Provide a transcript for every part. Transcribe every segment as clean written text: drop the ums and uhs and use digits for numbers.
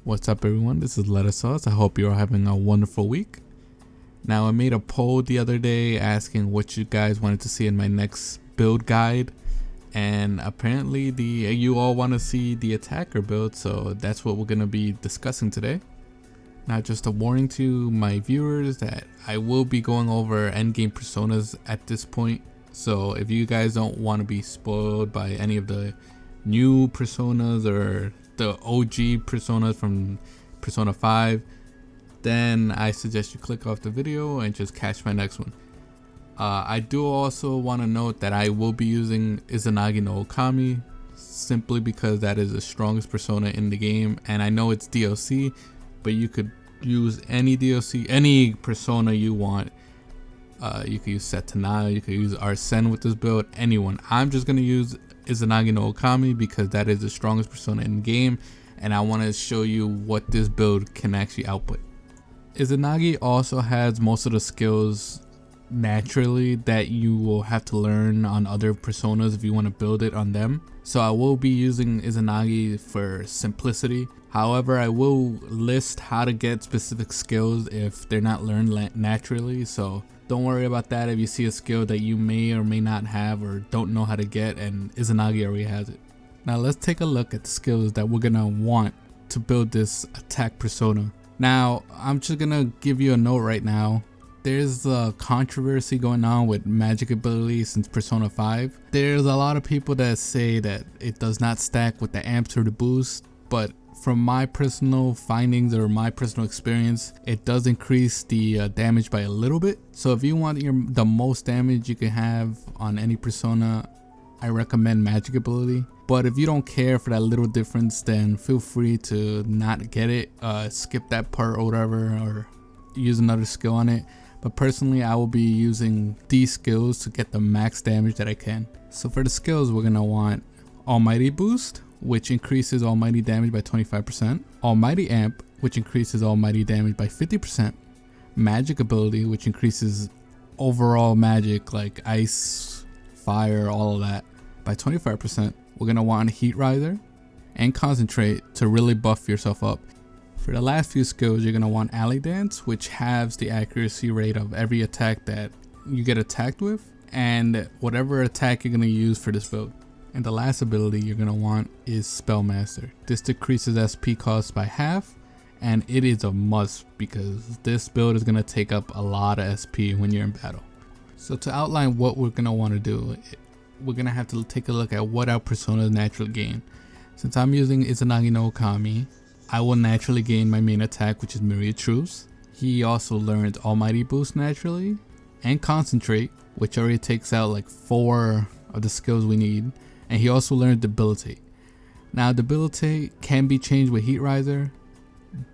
What's up everyone, this is Lettuce Sauce. I hope you're having a wonderful week. Now I made a poll the other day asking what you guys wanted to see in my next build guide, and apparently you all want to see the attacker build, so that's what we're going to be discussing today. Now just a warning to my viewers that I will be going over endgame personas at this point, so if you guys don't want to be spoiled by any of the new personas or the OG personas from Persona 5, then I suggest you click off the video and just catch my next one. I do also want to note that I will be using Izanagi no Okami simply because that is the strongest persona in the game, and I know it's DLC, but you could use any DLC, any persona you want. You could use Setanai, you could use Arsene with this build, anyone. I'm just going to use Izanagi no Okami because that is the strongest persona in the game, and I want to show you what this build can actually output. Izanagi also has most of the skills naturally that you will have to learn on other personas if you want to build it on them. So I will be using Izanagi for simplicity. However, I will list how to get specific skills if they're not learned naturally, so don't worry about that if you see a skill that you may or may not have or don't know how to get and Izanagi already has it. Now let's take a look at the skills that we're gonna want to build this attack persona. Now I'm just gonna give you a note right now. There's a controversy going on with magic ability since Persona 5. There's a lot of people that say that it does not stack with the amps or the boost, but from my personal findings or my personal experience, it does increase the damage by a little bit. So if you want the most damage you can have on any persona, I recommend magic ability. But if you don't care for that little difference, then feel free to not get it, skip that part or whatever, or use another skill on it. But personally, I will be using these skills to get the max damage that I can. So for the skills, we're gonna want Almighty Boost, which increases almighty damage by 25%, Almighty Amp, which increases almighty damage by 50%, Magic Ability, which increases overall magic like ice, fire, all of that by 25%. We're going to want Heat Riser and Concentrate to really buff yourself up. For the last few skills, you're going to want Alley Dance, which halves the accuracy rate of every attack that you get attacked with, and whatever attack you're going to use for this build. And the last ability you're going to want is Spellmaster. This decreases SP cost by half, and it is a must because this build is going to take up a lot of SP when you're in battle. So to outline what we're going to want to do, we're going to have to take a look at what our personas naturally gain. Since I'm using Izanagi no Okami, I will naturally gain my main attack, which is Myriad Truths. He also learns Almighty Boost naturally, and Concentrate, which already takes out like 4 of the skills we need. And he also learned Debilitate. Now Debilitate can be changed with Heat Riser,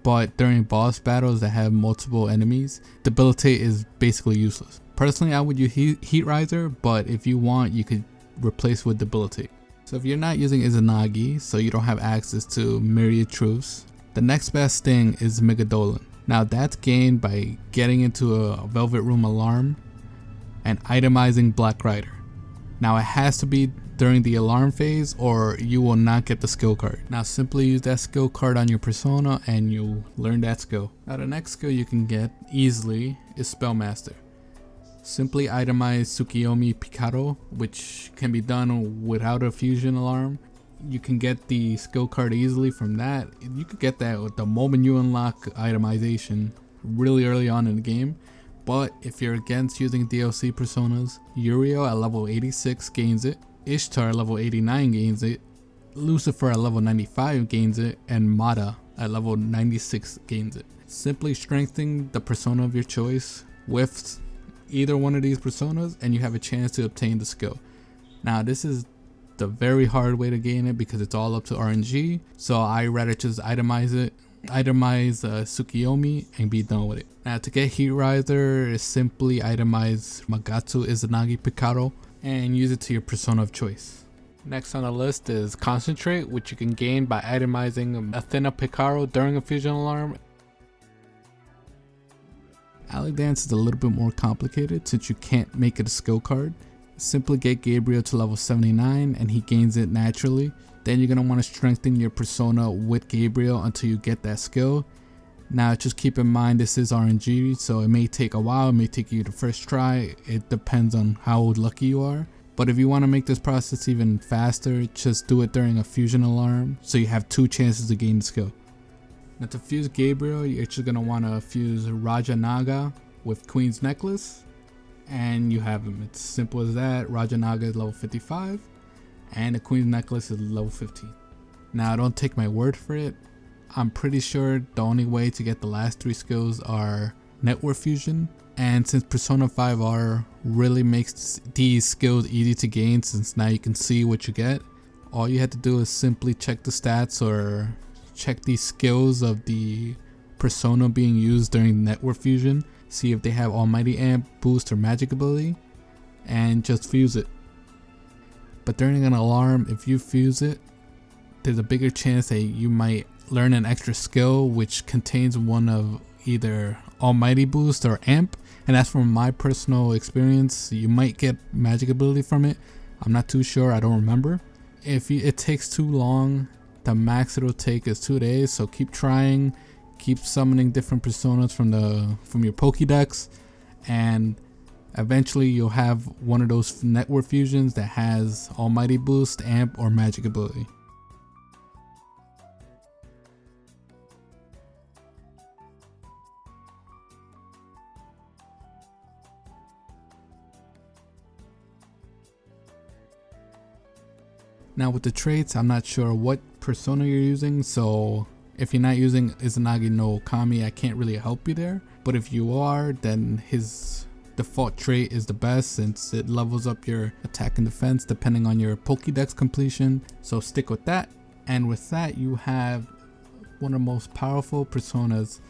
but during boss battles that have multiple enemies, Debilitate is basically useless. Personally, I would use Heat Riser, but if you want, you could replace with Debilitate. So if you're not using Izanagi, so you don't have access to Myriad Truths, the next best thing is Megadolan. Now that's gained by getting into a Velvet Room alarm and itemizing Black Rider. Now it has to be during the alarm phase or you will not get the skill card. Now simply use that skill card on your persona and you'll learn that skill. Now the next skill you can get easily is Spellmaster. Simply itemize Tsukiyomi Picaro, which can be done without a fusion alarm. You can get the skill card easily from that. You could get that with the moment you unlock itemization really early on in the game. But if you're against using DLC personas, Uriel at level 86 gains it, Ishtar at level 89 gains it, Lucifer at level 95 gains it, and Mata at level 96 gains it. Simply strengthening the persona of your choice with either one of these personas and you have a chance to obtain the skill. Now this is the very hard way to gain it because it's all up to RNG, so I rather just itemize it, itemize Tsukiyomi and be done with it. Now to get Heat Riser, simply itemize Magatsu Izanagi Picaro and use it to your persona of choice. Next on the list is Concentrate, which you can gain by itemizing Athena Picaro during a fusion alarm. Alley Dance is a little bit more complicated since you can't make it a skill card. Simply get Gabriel to level 79 and he gains it naturally. Then you're going to want to strengthen your persona with Gabriel until you get that skill. Now just keep in mind this is RNG, so it may take a while, it may take you the first try, it depends on how lucky you are. But if you want to make this process even faster, just do it during a fusion alarm so you have 2 chances to gain the skill. Now to fuse Gabriel, you're just going to want to fuse Raja Naga with Queen's Necklace, and you have him. It's simple as that. Raja Naga is level 55 and the Queen's Necklace is level 15. Now don't take my word for it. I'm pretty sure the only way to get the last 3 skills are network fusion, and since Persona 5R really makes these skills easy to gain, since now you can see what you get, all you have to do is simply check the stats or check the skills of the persona being used during network fusion, see if they have Almighty Amp, Boost, or Magic ability, and just fuse it. But during an alarm, if you fuse it, there's a bigger chance that you might learn an extra skill which contains one of either Almighty Boost or Amp, and that's from my personal experience. You might get magic ability from it. I'm not too sure, I don't remember. If it takes too long, the max it'll take is 2 days, so keep trying, keep summoning different personas from your Pokédex, and eventually you'll have one of those network fusions that has Almighty Boost, Amp, or magic ability. Now with the traits, I'm not sure what persona you're using, so if you're not using Izanagi no Kami, I can't really help you there. But if you are, then his default trait is the best since it levels up your attack and defense depending on your Pokédex completion. So stick with that. And with that, you have one of the most powerful personas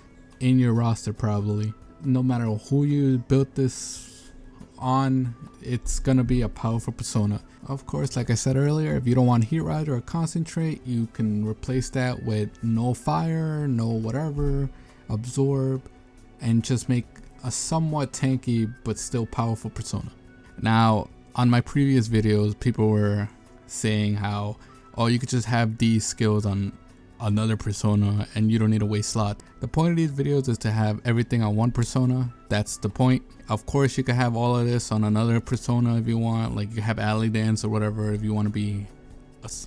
in your roster probably. No matter who you built this on, it's gonna be a powerful persona. Of course, like I said earlier, if you don't want Heat Rider or Concentrate, you can replace that with no fire, no whatever, absorb, and just make a somewhat tanky but still powerful persona. Now, on my previous videos, people were saying how, oh, you could just have these skills on another persona and you don't need a waste slot. The point of these videos is to have everything on one persona. That's the point. Of course, you can have all of this on another persona if you want, like you have Alley Dance or whatever if you want to be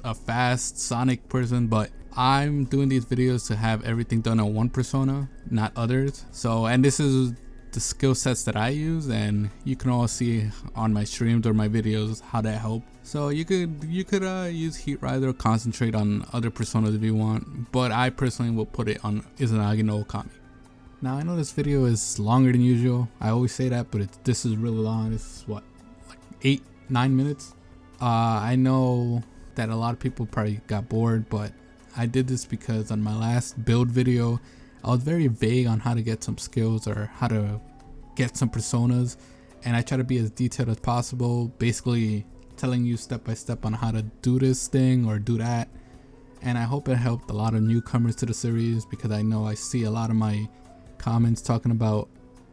a fast Sonic person, but I'm doing these videos to have everything done on one persona, not others. So, and this is the skill sets that I use, and you can all see on my streams or my videos how that helped. So you could use Heat Rider or Concentrate on other personas if you want, but I personally will put it on Izanagi no Okami. Now I know this video is longer than usual. I always say that, but this is really long. This is what, like 8-9 minutes. I know that a lot of people probably got bored, but I did this because on my last build video, I was very vague on how to get some skills or how to get some personas, and I try to be as detailed as possible, basically telling you step by step on how to do this thing or do that. And I hope it helped a lot of newcomers to the series, because I know I see a lot of my comments talking about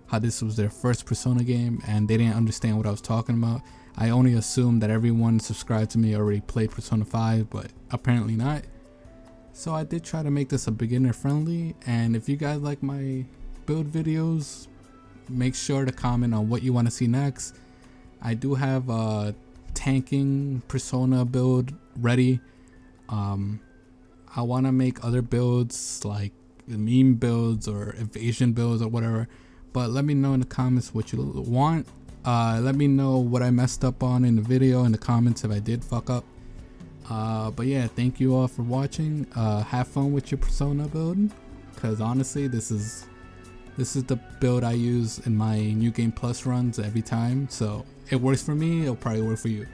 how this was their first Persona game and they didn't understand what I was talking about. I only assumed that everyone subscribed to me already played Persona 5, but apparently not. So I did try to make this a beginner friendly, and if you guys like my build videos, make sure to comment on what you want to see next. I do have a tanking Persona build ready. I want to make other builds like meme builds or evasion builds or whatever, but let me know in the comments what you want. Let me know what I messed up on in the video in the comments if I did fuck up. But yeah, thank you all for watching. Have fun with your Persona build, because honestly this is the build I use in my New Game Plus runs every time, so it works for me, it'll probably work for you.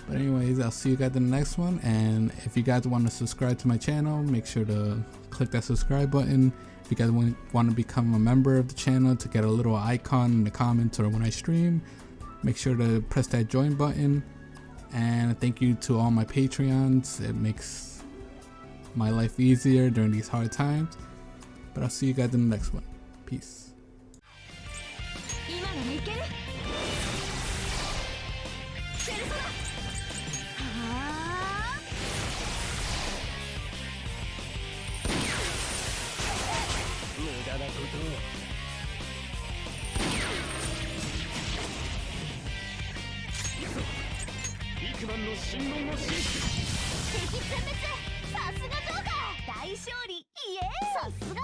But anyways, I'll see you guys in the next one, and if you guys want to subscribe to my channel, make sure to click that subscribe button. If you guys want to become a member of the channel to get a little icon in the comments or when I stream, make sure to press that join button. And thank you to all my Patreons. It makes my life easier during these hard times. But I'll see you guys in the next one. Peace. 敵全滅。さすがジョーカー。大勝利。イエーイ。さすが